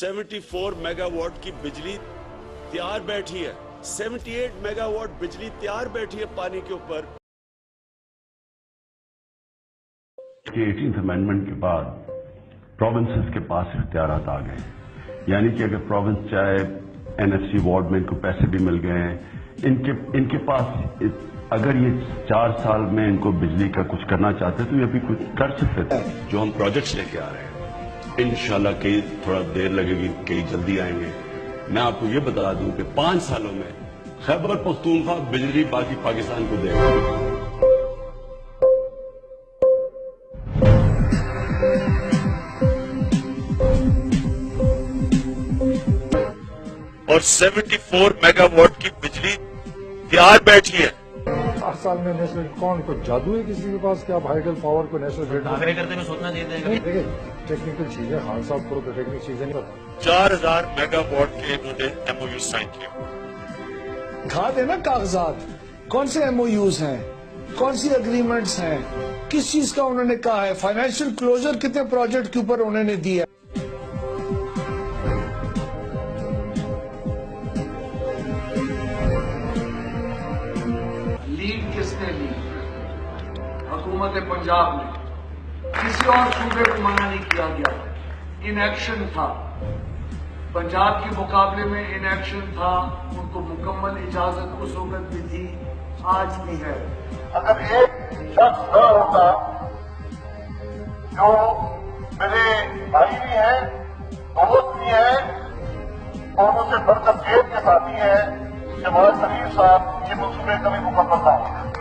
74 megawatt की बिजली तैयार बैठी है, 78 मेगावाट बिजली तैयार बैठी है पानी के ऊपर। 18th अमेंडमेंट के बाद प्रोविंसेस के पास इख्तियारात आ गए, यानी कि अगर प्रोविंस चाहे एनएफसी वार्ड में इनको पैसे भी मिल गए हैं, इनके पास अगर ये 4 साल में इनको बिजली का कुछ करना चाहते तो ये भी कुछ कर सकते थे। जो हम प्रोजेक्ट्स लेके आ रहे हैं इंशाल्लाह कई थोड़ा देर लगेगी, कई जल्दी आएंगे। मैं आपको ये बता दूं कि 5 सालों में खैबर पख्तूनख्वा बिजली बाकी पाकिस्तान को देगा। और 74 मेगावाट की बिजली तैयार बैठी है। 8 साल में नेशनल कौन को जादू है किसी के पास कि आप हाइडल पावर को नेशनल ग्रिड करते में सोचना चाहिए। देखिए टेक्निकल चीजें खान साहब को टेक्निकल चीजें नहीं पता। 4000 मेगावाट के इन्होंने एमओयू साइन किया। खा देना कागजात, कौन से एमओयूज हैं, कौन सी एग्रीमेंट्स हैं, किस चीज का उन्होंने कहा है, फाइनेंशियल क्लोजर कितने प्रोजेक्ट के ऊपर उन्होंने दिया। लीड किसने ली? हुकूमत पंजाब ने। किसी और सूबे को मना नहीं किया गया, इनएक्शन था। पंजाब के मुकाबले में इनएक्शन था, उनको मुकम्मल इजाजत उस वक्त भी थी, आज भी है। अगर एक शख्स न होता जो मेरे भाई भी हैं, दोस्त भी हैं और उनसे बढ़कर जेब के साथी हैं, नवाज शरीफ साहब, ये मंसूबे कभी मुकम्मल ना होते।